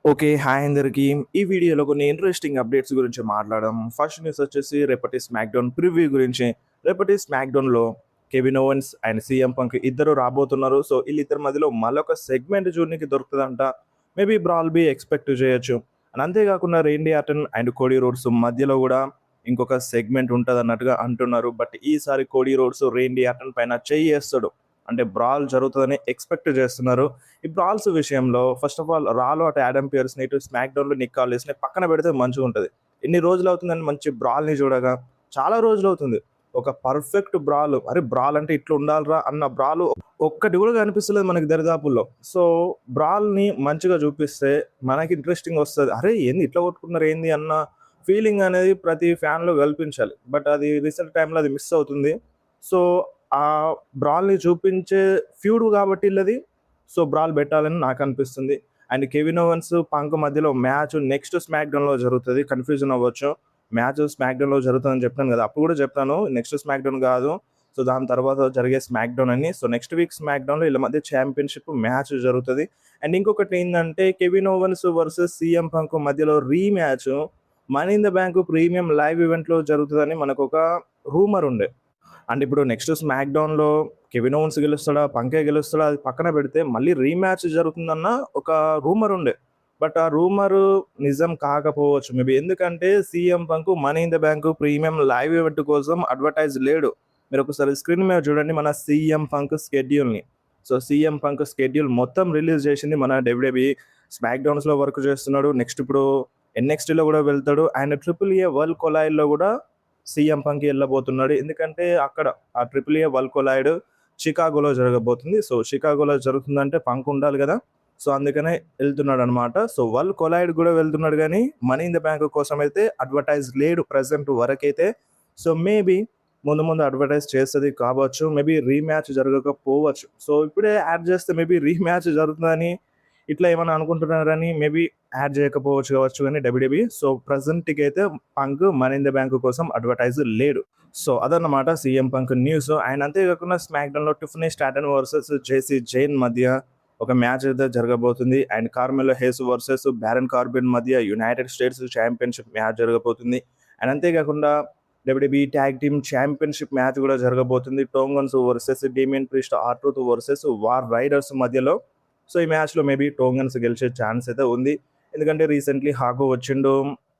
Okay. Hi అందరికి. ఈ వీడియోలో కొన్ని ఇంట్రెస్టింగ్ అప్డేట్స్ గురించి మాట్లాడదాం. ఫస్ట్ న్యూస్ వచ్చేసి రేపటి స్మాక్‌డౌన్ ప్రివ్యూ గురించి. రేపటి స్మాక్‌డౌన్‌లో Kevin Owens and CM Punk ఇద్దరు రాబోతున్నారు. సో, ఈళ్ళిద్దరి మధ్యలో మళ్ళొక సెగ్మెంట్ చూడనీకి దొరుకుతదంట. మేబీ బ్రాల్ బీ ఎక్స్‌పెక్ట్ చేయొచ్చు. అండ్ అంతేకాకుండా Randy Orton and Cody Rhodes మధ్యలో గూడా ఇంకొక సెగ్మెంట్ ఉంటదన్నట్టుగా అంటున్నారు. బట్ ఈసారి కోడీ రోడ్స్ రేండీ ఆర్టన్ పైన చెయ్యేస్తాడు. అంటే బ్రాల్ జరుగుతదని ఎక్స్‌పెక్ట్ చేస్తున్నారు. ఈ బ్రాల్స్ విషయంలో ఫస్ట్ ఆఫ్ ఆల్ రాలో అటు యాడమ్ పియర్స్‌ని, ఇటు స్మాక్‌డౌన్‌లో నిక్ కాలిస్‌ని పక్కన పెడితే మంచిగుంటది. ఎన్ని రోజులవుతుందండి మంచి బ్రాల్‌ని చూడగా? చాలా రోజులవుతుంది. ఒక పర్ఫెక్ట్ బ్రాల్, అరే! బ్రాల్ అంటే ఇట్లా ఉండాలిరా అన్న బ్రాలు ఒక్కటి కూడా కనిపిస్తలేదు మనకి దరిదాపుల్లో. సో, బ్రాల్‌ని మంచిగా చూపిస్తే మనకి ఇంట్రెస్టింగ్ వస్తది. అరే! ఏంది ఇట్లా కొట్టుకున్నారు ఏంది అన్న ఫీలింగ్ అనేది ప్రతి ఫ్యాన్‌లో కల్పించాలి. బట్ అది రీసెంట్ టైమ్‌లో అది మిస్ అవుతుంది. సో, ఆ బ్రాల్‌ని చూపించే ఫ్యూడ్ కాబట్టి ఈళ్ళది. సో, బ్రాల్ బెట్టాలని నాకనిపిస్తుంది. అండ్ కెవిన్ ఓవెన్స్, పంక్ మధ్యలో మ్యాచ్ నెక్స్ట్ స్మాక్‌డౌన్‌లో జరుగుతది. కన్‌ఫ్యూజన్ అవ్వచ్చు. మ్యాచ్ స్మాక్‌డౌన్‌లో జరుగుతదని చెప్పాను గదా! అప్పుడు గూడా చెప్పాను. నెక్స్ట్ స్మాక్‌డౌన్ గాదు. సో, దాని తర్వాత జరిగే స్మాక్‌డౌన్ అని. సో, నెక్స్ట్ వీక్ స్మాక్‌డౌన్‌లో ఈళ్ళ మధ్య ఛాంపియన్‌షిప్ మ్యాచ్ జరుగుతది. అండ్ ఇంకొకటేందంటే Kevin Owens versus CM Punk మధ్యలో rematch money in the bank premium live ఈవెంట్‌లో జరుగుతదని మనకొక రూమర్ ఉండే. అండ్ ఇప్పుడు నెక్స్ట్ స్మాక్‌డౌన్‌లో కెవిన్ ఓవెన్స్ గెలుస్తాడా? పంకే గెలుస్తాడా? అది పక్కన పెడితే మళ్ళీ రీమ్యాచ్ జరుగుతుందన్న ఒక రూమర్ ఉండే. బట్ ఆ రూమరు నిజం కాకపోవచ్చు మేబీ. ఎందుకంటే CM Punk money in the bank premium live event కోసం అడ్వర్టైజ్ లేడు. మీరొకసారి స్క్రీన్ మీద చూడండి మన సీఎం పంక్ స్కెడ్యూల్‌ని. సో, సీఎం పంక్ స్కెడ్యూల్ మొత్తం రిలీజ్ చేసింది మన డబ్ల్యూడబ్ల్యూఈ. స్మాక్‌డౌన్స్‌లో వర్క్ చేస్తున్నాడు. నెక్స్ట్ ఇప్పుడు ఎన్ఎక్స్‌టీలో కూడా వెళ్తాడు. అండ్ ట్రిపుల్ ఏ వరల్డ్ కొలైడ్‌లో కూడా సీఎం పంక్ ఎళ్ళబోతున్నాడు. ఎందుకంటే అక్కడ ఆ ట్రిపుల్ ఏ వరల్డ్ కొలైడ్ చికాగోలో జరగబోతుంది. సో, చికాగోలో జరుగుతుందంటే పంక్ ఉండాలి గదా! సో, అందుకనే ఎళ్తున్నాడనమాట. సో, వరల్డ్ కొలైడ్ గూడా వెళ్తున్నాడు గానీ, మనీ ఇన్ ద బ్యాంక్ కోసమైతే అడ్వర్టైజ్ లేడు ప్రెజెంట్ వరకైతే. సో, మేబీ ముందు ముందు అడ్వర్టైజ్ చేస్తది కావచ్చు. మేబీ రీమ్యాచ్ జరగకపోవచ్చు. సో, ఇప్పుడే యాడ్ చేస్తే మేబీ రీమ్యాచ్ జరుగుతుందని ఇట్లా ఏమన్నా అనుకుంటున్నారని మేబీ యాడ్ చేయకపోవచ్చు కావచ్చు గానీ డబ్ల్యూడబ్ల్యూఈ. సో, ప్రెజెంట్‌కైతే Punk money in the bank కోసం అడ్వర్టైజ్ లేడు. సో, అదన్నమాట సీఎం పంక్ న్యూస్. అండ్ అంతేకాకుండా స్మాక్‌డౌన్‌లో Tiffany Stratton versus Jacy Jayne మధ్య ఒక మ్యాచ్ అయితే జరగబోతుంది. And Carmelo హేస్ versus Baron Corbin మధ్య యునైటెడ్ స్టేట్స్ ఛాంపియన్‌షిప్ మ్యాచ్ జరగబోతుంది. అండ్ అంతేకాకుండా WWE tag team championship match కూడా జరగబోతుంది. Tongans versus Damian Priest, R Truth versus War Raiders మధ్యలో. సో, ఈ మ్యాచ్‌లో మేబీ టోంగన్స్ గెలిచే ఛాన్స్ అయితే ఉంది. ఎందుకంటే రీసెంట్‌లీ హాకో వచ్చిండు.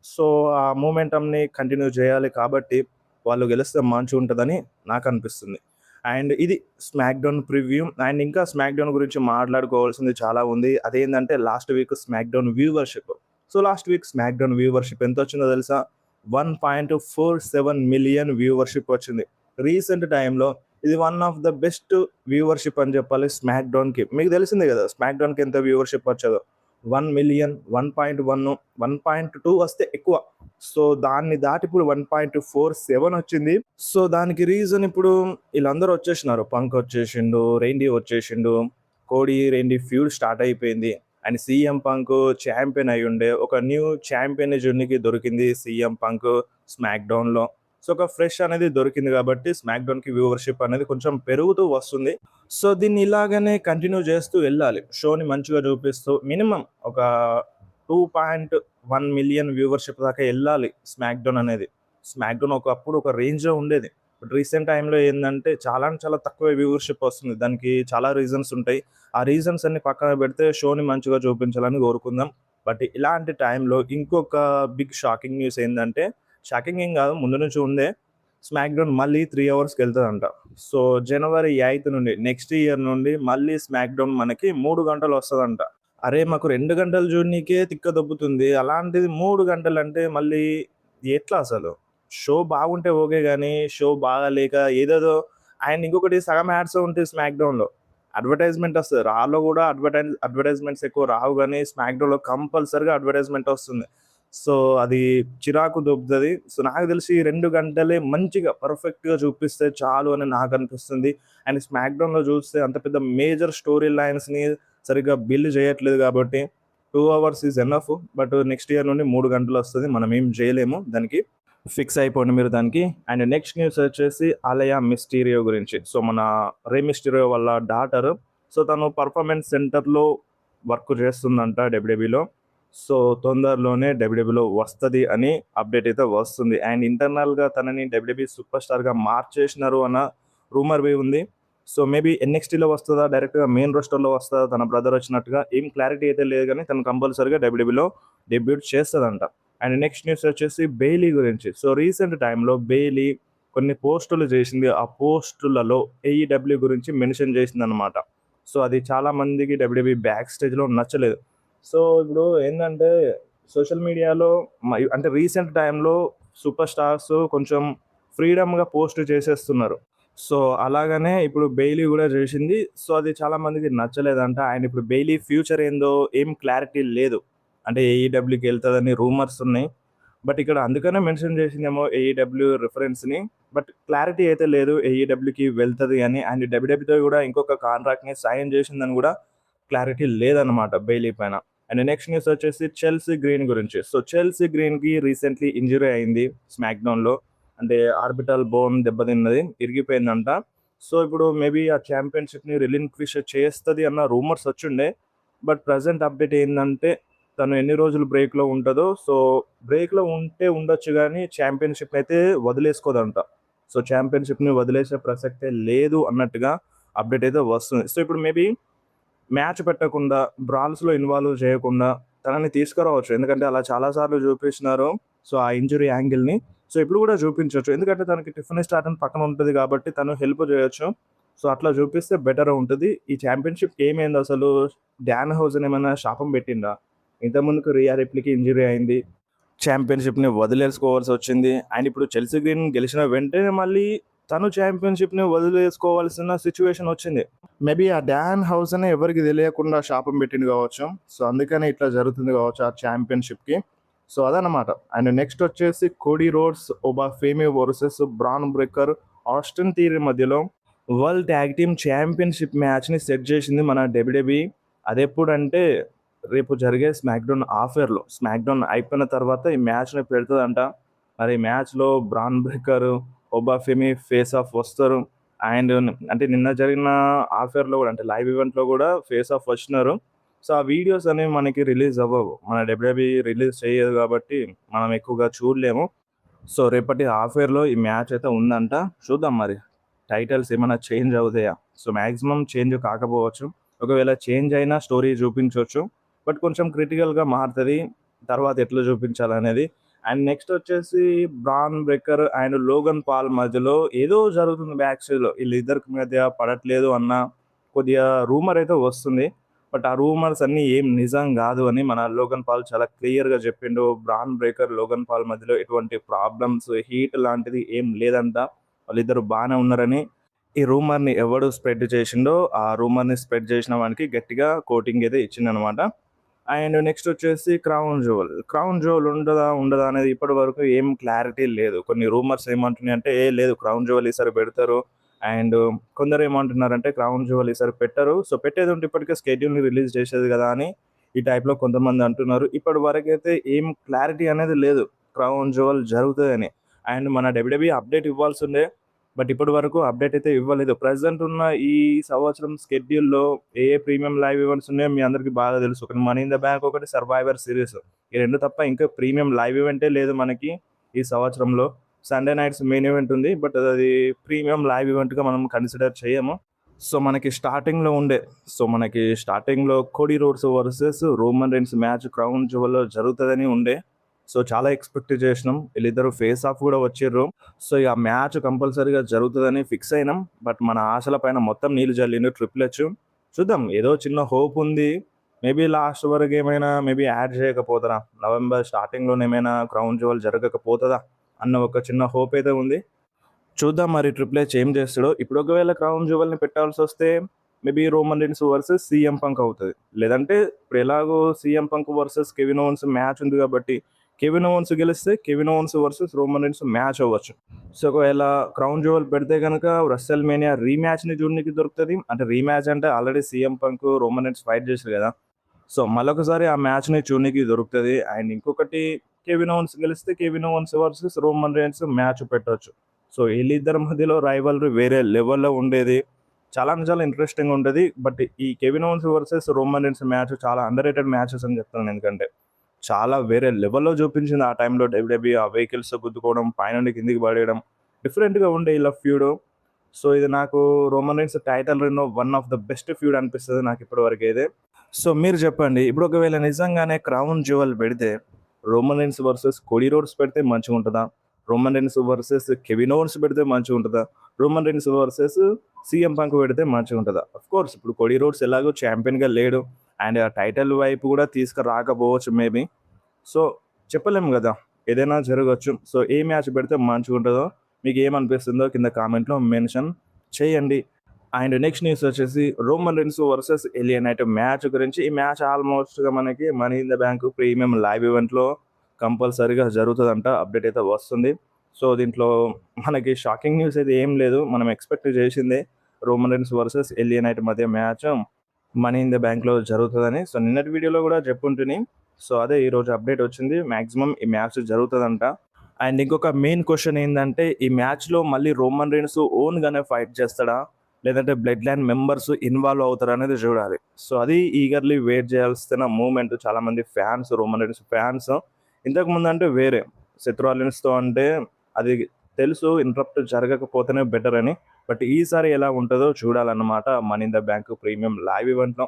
సో, ఆ మొమెంటమ్‌ని కంటిన్యూ చేయాలి కాబట్టి వాళ్ళు గెలిస్తే మంచిగుంటదని నాకనిపిస్తుంది. అండ్ ఇది స్మాక్‌డౌన్ ప్రివ్యూ. అండ్ ఇంకా స్మాక్‌డౌన్ గురించి మాట్లాడుకోవాల్సింది చాలా ఉంది. అదేంటంటే last week SmackDown viewership. So, last week SmackDown viewership ఎంతొచ్చిందో తెలుసా? 1.47 మిలియన్ వ్యూవర్‌షిప్ వచ్చింది. రీసెంట్ టైమ్‌లో ఇది one of the best viewership అని చెప్పాలి స్మాక్‌డౌన్‌కి. మీకు తెలిసిందే కదా! స్మాక్‌డౌన్‌కి ఎంత వ్యూవర్‌షిప్ వచ్చేదో. 1,000,000, 1.1, 1.2 వస్తే ఎక్కువ. సో, దాన్ని దాటి ఇప్పుడు 1.47 వచ్చింది. సో, దానికి రీజన్ ఇప్పుడు ఈళ్ళందరూ వచ్చేసినారు. పంక్ వచ్చేసిండు, రెయిన్‌డీ వచ్చేసిండు, కోడీ, రెయిన్‌డీ ఫ్యూడ్ స్టార్ట్ అయిపోయింది. అండ్ సీఎం పంక్ ఛాంపియన్ అయ్యుండే. ఒక న్యూ ఛాంపియన్ జునికి దొరికింది సీఎం పంక్ స్మాక్‌డౌన్‌లో. సో, ఒక ఫ్రెష్ అనేది దొరికింది కాబట్టి స్మాక్‌డౌన్‌కి వ్యూవర్‌షిప్ అనేది కొంచెం పెరుగుతూ వస్తుంది. సో, దీన్ని ఇలాగనే కంటిన్యూ చేస్తూ ఎళ్ళాలి. షోని మంచిగా చూపిస్తూ మినిమమ్ ఒక 2.1 మిలియన్ వ్యూవర్‌షిప్ దాకా ఎళ్ళాలి స్మాక్‌డౌన్ అనేది. స్మాక్‌డౌన్ ఒకప్పుడు ఒక రేంజ్‌లో ఉండేది. బట్ రీసెంట్ టైమ్‌లో ఏందంటే చాలా అంటే చాలా తక్కువ వ్యూవర్‌షిప్ వస్తుంది. దానికి చాలా రీజన్స్ ఉంటాయి. ఆ రీజన్స్ అన్ని పక్కన పెడితే షోని మంచిగా చూపించాలని కోరుకుందాం. బట్ ఇలాంటి టైమ్‌లో ఇంకొక బిగ్ షాకింగ్ న్యూస్ ఏందంటే, షాకింగ్ ఏం కాదు ముందు నుంచి ఉందే. స్మాక్‌డౌన్ మళ్ళీ 3 అవర్స్‌కెళ్తదంట. సో, జనవరి 8 నుండి నెక్స్ట్ ఇయర్ నుండి మళ్ళీ స్మాక్‌డౌన్ మనకి 3 గంటలొస్తదంట. అరే! మాకు 2 గంటలు చూడనీకే తిక్క దొబ్బుతుంది. అలాంటిది 3 గంటలంటే మళ్ళీ ఎట్లా అసలు? షో బాగుంటే ఓకే గానీ, షో బాగాలేక ఏదేదో అండ్ ఇంకొకటి సగం యాడ్సే ఉంటాయి స్మాక్‌డౌన్‌లో. అడ్వర్టైజ్‌మెంట్ ఒస్తది. రాలో గూడా అడ్వర్టైజ్‌మెంట్స్ ఎక్కువ రావు గానీ, స్మాక్‌డౌన్‌లో కంపల్సరీగా అడ్వర్టైజ్‌మెంట్ ఒస్తుంది. సో, అది చిరాకు దొబ్బుతది. సో, నాకు తెలిసి 2 గంటలే మంచిగా పర్ఫెక్ట్‌గా చూపిస్తే చాలు అని నాకనిపిస్తుంది. అండ్ స్మాక్‌డౌన్‌లో చూస్తే అంత పెద్ద మేజర్ స్టోరీ లైన్స్‌ని సరిగ్గా బిల్డ్ చేయట్లేదు కాబట్టి 2 hours is enough. But next year నుండి 3 గంటలొస్తది. మనమేం జేయలేము దానికి. ఫిక్స్ అయిపోండి మీరు దానికి. అండ్ నెక్స్ట్ న్యూస్ వచ్చేసి అలయా మిస్టీరియో గురించి. సో, మన రే మిస్టీరియో వాళ్ళ డాటర్. సో, తను పర్ఫార్మెన్స్ సెంటర్‌లో వర్క్ చేస్తుందంట డబ్ల్యూడబ్ల్యూఈలో. సో తొందరలోనే డబ్ల్యూడబ్ల్యూలో వస్తది అని అప్డేట్ అయితే వస్తుంది. అండ్ ఇంటర్నల్‌గా తనని డబ్ల్యూడబ్ల్యూ సూపర్ స్టార్‌గా మార్చేసినారు అన్న రూమర్ బి ఉంది. సో మేబీ ఎన్ఎక్స్‌టీలో వస్తదా? డైరెక్ట్‌గా మెయిన్ రోస్టర్‌లో వస్తదా? తన బ్రదర్ వచ్చినట్టుగా ఏం క్లారిటీ అయితే లేదు గానీ తను కంపల్సరీగా డబ్ల్యూడబ్ల్యూలో డెబ్యూట్ చేస్తదంట. అండ్ నెక్స్ట్ న్యూస్ వచ్చేసి బెయిలీ గురించి. సో రీసెంట్ టైమ్‌లో బెయిలీ కొన్ని పోస్టులు చేసింది. ఆ పోస్టులలో ఏఈడబ్ల్యూ గురించి మెన్షన్ చేసిందనమాట. సో అది చాలా మందికి డబ్ల్యూడబ్ల్యూ బ్యాక్ స్టేజ్‌లో నచ్చలేదు. సో ఇప్పుడు ఏందంటే సోషల్ మీడియాలో అంటే రీసెంట్ టైమ్‌లో సూపర్ స్టార్స్ కొంచెం ఫ్రీడమ్‌గా పోస్ట్ చేసేస్తున్నారు. సో అలాగనే ఇప్పుడు బెయిలీ గూడా చేసింది. సో అది చాలా మందికి నచ్చలేదంట. అండ్ ఇప్పుడు బెయిలీ ఫ్యూచర్ ఏందో ఏం క్లారిటీ లేదు. అంటే ఏఈడబ్ల్యూకి ఎళ్తదని రూమర్స్ ఉన్నాయి. బట్ ఇక్కడ అందుకనే మెన్షన్ చేసిందేమో ఏఈడబ్ల్యూ రిఫరెన్స్‌ని. బట్ క్లారిటీ అయితే లేదు ఏఈడబ్ల్యూకి వెళ్తది అని. అండ్ డబ్ల్యూడబ్ల్యూతో గూడా ఇంకొక కాంట్రాక్ట్‌ని సైన్ చేసిందని గూడా క్లారిటీ లేదనమాట బెయిలీ పైన. అండ్ నెక్స్ట్ న్యూస్ వచ్చేసి చెల్సీ గ్రీన్ గురించి. సో చెల్సీ గ్రీన్‌కి రీసెంట్‌లీ ఇంజ్యూరీ అయింది స్మాక్‌డౌన్‌లో. అంటే ఆర్బిటల్ బోన్ దెబ్బతిన్నది, ఇరిగిపోయిందంట. సో ఇప్పుడు మేబీ ఆ ఛాంపియన్‌షిప్‌ని రిలింక్విష్ చేస్తది అన్న రూమర్స్ వచ్చుండే. బట్ ప్రెజెంట్ అప్డేట్ ఏందంటే తను ఎన్ని రోజులు బ్రేక్‌లో ఉంటదో, సో బ్రేక్‌లో ఉంటే ఉండొచ్చు గానీ ఛాంపియన్‌షిప్‌ని అయితే వదిలేసుకోదంట. సో ఛాంపియన్‌షిప్‌ని వదిలేసే ప్రసక్తే లేదు అన్నట్టుగా అప్డేట్ అయితే వస్తుంది. సో ఇప్పుడు మేబీ మ్యాచ్ పెట్టకుండా, బ్రాల్స్‌లో ఇన్వాల్వ్ చేయకుండా తనని తీసుకురావచ్చు. ఎందుకంటే అలా చాలా సార్లు చూపించినారు. సో ఆ ఇంజ్యూరీ యాంగిల్‌ని. సో ఇప్పుడు కూడా చూపించొచ్చు. ఎందుకంటే తనకి టిఫనీ స్టార్టన్ పక్కన ఉంటది కాబట్టి తను హెల్ప్ చేయొచ్చు. సో అట్లా చూపిస్తే బెటర్ ఉంటది. ఈ ఛాంపియన్‌షిప్‌కి ఏమైంది అసలు? డాన్ హౌసన్ ఏమన్నా శాపం పెట్టిండా? ఇంతకుముందుకు రియా రిప్లీకి ఇంజ్యూరీ అయింది. ఛాంపియన్‌షిప్‌ని వదిలేసుకోవాల్సొచ్చింది. అండ్ ఇప్పుడు చెల్సీ గ్రీన్ గెలిచిన వెంటనే మళ్ళీ తను ఛాంపియన్‌షిప్‌ని వదిలేసుకోవాల్సిన సిట్యుయేషన్ వచ్చింది. మేబీ ఆ డాన్ హౌసనే ఎవరికీ తెలియకుండా శాపం పెట్టిండు కావచ్చు. సో అందుకనే ఇట్లా జరుగుతుంది కావచ్చు ఆ ఛాంపియన్‌షిప్‌కి. సో అదనమాట. అండ్ నెక్స్ట్ వచ్చేసి Cody Rhodes, Obafemi versus Bron Breakker, Austin Theory మధ్యలో వరల్డ్ ట్యాగ్ టీమ్ ఛాంపియన్‌షిప్ మ్యాచ్‌ని సెట్ చేసింది మన డబ్ల్యూడబ్ల్యూఈ. అదెప్పుడంటే రేపు జరిగే స్మాక్‌డౌన్ ఆఫర్‌లో. స్మాక్‌డౌన్ అయిపోయిన తర్వాత ఈ మ్యాచ్‌ని పెడతదంట. మరి ఈ మ్యాచ్‌లో బ్రాన్ బ్రేకర్, ఒబాఫెమి ఫేస్ ఆఫ్ వస్తారు. అండ్ అంటే నిన్న జరిగిన ఆఫర్‌లో గూడా అంటే లైవ్ ఈవెంట్‌లో గూడా ఫేస్ ఆఫ్ వచ్చినారు. సో ఆ వీడియోస్ అనేవి మనకి రిలీజ్ అవ్వవు. మన డబ్ల్యూడబ్ల్యూఈ రిలీజ్ చేయదు కాబట్టి మనం ఎక్కువగా చూడలేము. సో రేపటి ఆఫర్‌లో ఈ మ్యాచ్ అయితే ఉందంట. చూద్దాం మరి. టైటిల్స్ ఏమైనా చేంజ్ అవుతాయా? సో మాక్సిమం చేంజ్ కాకపోవచ్చు. ఒకవేళ చేంజ్ అయినా స్టోరీ చూపించొచ్చు. బట్ కొంచెం క్రిటికల్‌గా మారుతది. తర్వాత ఎట్లా చూపించాలనేది. అండ్ నెక్స్ట్ వచ్చేసి Bron Breakker and Logan Paul మధ్యలో ఏదో జరుగుతుంది బ్యాక్ స్టేజ్‌లో. వీళ్ళిద్దరికి మధ్య పడట్లేదు అన్న కొద్దిగా రూమర్ అయితే వస్తుంది. బట్ ఆ రూమర్స్ అన్నీ ఏం నిజం గాదు అని మన లోగన్ పాల్ చాలా క్లియర్‌గా చెప్పిండు. బ్రాన్ బ్రేకర్, లోగన్ పాల్ మధ్యలో ఎటువంటి ప్రాబ్లమ్స్, హీట్ లాంటిది ఏం లేదంట. వాళ్ళిద్దరూ బానే ఉన్నారని ఈ రూమర్‌ని ఎవడు స్ప్రెడ్ చేసిండో, ఆ రూమర్‌ని స్ప్రెడ్ చేసిన వానికి గట్టిగా కోటింగ్ అయితే ఇచ్చిందనమాట. అండ్ నెక్స్ట్ వచ్చేసి క్రౌన్ జువెల్. క్రౌన్ జువెల్ ఉంటదా? ఉండదా? అనేది ఇప్పటి వరకు ఏం క్లారిటీ లేదు. కొన్ని రూమర్స్ ఏమంటున్నాయంటే, లేదు క్రౌన్ జువెల్ ఈసారి పెడతారు. అండ్ కొందరు ఏమంటున్నారంటే క్రౌన్ జువెల్ ఈసారి పెట్టరు. సో పెట్టేది ఉంటే ఇప్పటికే స్కెడ్యూల్‌ని రిలీజ్ చేసేది కదా అని ఈ టైప్‌లో కొంతమంది అంటున్నారు. ఇప్పటి వరకైతే ఏం క్లారిటీ అనేది లేదు. క్రౌన్ జువెల్ జరుగుతదని. అండ్ మన డబ్ల్యూడబ్ల్యూఈ అప్డేట్ ఇవ్వాల్సిందే. బట్ ఇప్పటి వరకు అప్డేట్ అయితే ఇవ్వలేదు. ప్రెజెంట్ ఉన్న ఈ సంవత్సరం స్కెడ్యూల్‌లో ఏ ఏ ప్రీమియం లైవ్ ఈవెంట్స్ ఉన్నాయో మీ అందరికీ బాగా తెలుసు. ఒకటి 'మనీ ఇన్ ద బ్యాంక్', ఒకటి 'సర్వైవర్ సిరీస్'. ఈ 2 తప్ప ఇంకా ప్రీమియం లైవ్ ఈవెంటే లేదు మనకి ఈ సంవత్సరంలో. సండే నైట్స్ మెయిన్ ఈవెంట్ ఉంది. బట్ అది ప్రీమియం లైవ్ ఈవెంట్‌గా మనం కన్సిడర్ చేయము. సో మనకి స్టార్టింగ్‌లో Cody Rhodes versus Roman Reigns match Crown జువెల్‌లో జరుగుతదని ఉండే. సో చాలా ఎక్స్‌పెక్ట్ చేసినాం. వీళ్ళిద్దరూ ఫేస్ ఆఫ్ కూడా వచ్చిర్రు. సో ఇక మ్యాచ్ కంపల్సరీగా జరుగుతదని ఫిక్స్ అయినాం. బట్ మన ఆశల పైన మొత్తం నీళ్లు జల్లిండు ట్రిపుల్ హెచ్. చూద్దాం ఏదో చిన్న హోప్ ఉంది. మేబీ లాస్ట్ వరకు ఏమైనా యాడ్ చేయకపోతారా? నవంబర్ స్టార్టింగ్‌లోనే ఏమైనా క్రౌన్ జువెల్ జరగకపోతదా? అన్న ఒక చిన్న హోప్ అయితే ఉంది. చూద్దాం మరి ట్రిపుల్ హెచ్ ఏం చేస్తాడో. ఇప్పుడు ఒకవేళ క్రౌన్ జువెల్‌ని పెట్టాల్సొస్తే maybe Roman Reigns versus CM Punk అవుతది. లేదంటే ఇప్పుడు ఎలాగో CM Punk versus Kevin Owens match ఉంది కాబట్టి కెవిన్ ఓవెన్స్ గెలిస్తే Kevin Owens versus Roman Reigns match అవ్వచ్చు. సో ఒకవేళ క్రౌన్ జువెల్ పెడితే గనుక రెస్సెల్ మేనియా రీమ్యాచ్‌ని చూడనీకి దొరుకుతది. అంటే రీమ్యాచ్ అంటే already CM Punk, Roman Reigns fight చేసారు కదా! సో మళ్ళొకసారి ఆ మ్యాచ్‌ని చూడనీకి దొరుకుతది. అండ్ ఇంకొకటి కెవిన్ ఓవెన్స్ గెలిస్తే Kevin Owens versus Roman Reigns match పెట్టొచ్చు. సో వీళ్ళిద్దరి మధ్యలో రైవల్రీ వేరే లెవెల్‌లో ఉండేది. చాలా అంటే చాలా ఇంట్రెస్టింగ్‌గా ఉంటది. బట్ ఈ Kevin Owens versus Roman Reigns match చాలా అండర్ రేటెడ్ మ్యాచెస్ అని చెప్తాను. ఎందుకంటే చాలా వేరే లెవెల్‌లో చూపించింది ఆ టైంలో డబ్ల్యూడబ్ల్యూఈ ఆ వెహికల్స్‌తో గుద్దుకోవడం, పైనుండి కిందకి పడేయడం డిఫరెంట్‌గా ఉండే ఇలా ఫ్యూడు. సో, ఇది నాకు Roman Reigns title run one of the best feud అనిపిస్తది నాకు ఇప్పటి వరకైతే. సో, మీరు చెప్పండి. ఇప్పుడు ఒకవేళ నిజంగానే క్రౌన్ జ్యువెల్ పెడితే Roman Reigns versus Cody Rhodes పెడితే మంచిగుంటదా? Roman Reigns versus Kevin Owens పెడితే మంచిగుంటదా? Roman Reigns versus CM Punk పెడితే మంచిగుంటదా? ఆఫ్‌కోర్స్ ఇప్పుడు కోడీ రోడ్స్ ఎలాగో ఛాంపియన్‌గా లేడు. అండ్ ఆ టైటిల్ వైపు కూడా తీసుకురాకపోవచ్చు మేబీ. సో, చెప్పలేము గదా! ఏదైనా జరగొచ్చు. సో, ఏ మ్యాచ్ పెడితే మంచిగుంటదో మీకేమనిపిస్తుందో కింద కామెంట్‌లో మెన్షన్ చేయండి. అండ్ నెక్స్ట్ న్యూస్ వచ్చేసి Roman Reigns versus LA Knight match గురించి. ఈ మ్యాచ్ ఆల్మోస్ట్‌గా మనకి money in the bank premium live ఈవెంట్‌లో కంపల్సరీగా జరుగుతదంట. అప్డేట్ అయితే వస్తుంది. సో, దీంట్లో మనకి షాకింగ్ న్యూస్ అయితే ఏం లేదు. మనం ఎక్స్‌పెక్ట్ చేసిందే Roman Reigns versus LA night మధ్య మ్యాచ్ మనీ ఇన్ ద బ్యాంక్‌లో జరుగుతదని. సో, నిన్నటి వీడియోలో కూడా చెప్పుంటిని. సో, అదే ఈరోజు అప్డేట్ వచ్చింది. మాక్సిమం ఈ మ్యాచ్ జరుగుతదంట. అండ్ ఇంకొక మెయిన్ క్వెషన్ ఏందంటే, ఈ మ్యాచ్‌లో మళ్ళీ రోమన్ రీన్స్ ఓన్‌గానే ఫైట్ చేస్తాడా? లేదంటే బ్లడ్ లైన్ మెంబర్స్ ఇన్వాల్వ్ అవుతారా అనేది చూడాలి. సో, అది ఈగర్‌లీ వెయిట్ చేయాల్సిన మూవ్‌మెంట్. చాలామంది ఫ్యాన్స్ రోమన్ రీన్స్ ఫ్యాన్స్ ఇంతకుముందంటే వేరే. సెత్ రాలిన్స్‌తో అంటే అది తెలుసు ఇంటరప్ట్ జరగకపోతేనే బెటర్ అని. బట్ ఈసారి ఎలా ఉంటదో చూడాలన్నమాట money in the bank premium live ఈవెంట్‌లో.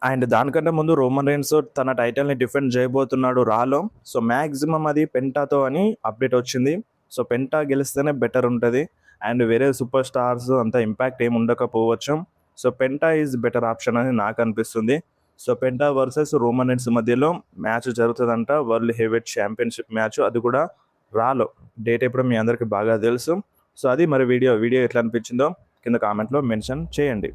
అండ్ దానికంటే ముందు రోమన్ రీన్స్ తన టైటిల్‌ని డిఫెండ్ చేయబోతున్నాడు రాలో. సో, మాక్సిమం అది పెంటాతో అని అప్డేట్ వచ్చింది. సో, పెంటా గెలిస్తేనే బెటర్ ఉంటది. అండ్ వేరే సూపర్ స్టార్స్ అంత ఇంపాక్ట్ ఏమి ఉండకపోవచ్చు. So, Penta is better option అని నాకు అనిపిస్తుంది. So, Penta versus Roman Reigns మధ్యలో మ్యాచ్ జరుగుతదంట. World heavyweight championship match. అది కూడా రాలో. డేట్ ఎప్పుడో మీ అందరికీ బాగా తెలుసు. సో, అది మరి వీడియో ఎట్లా అనిపించిందో కింద కామెంట్‌లో మెన్షన్ చేయండి.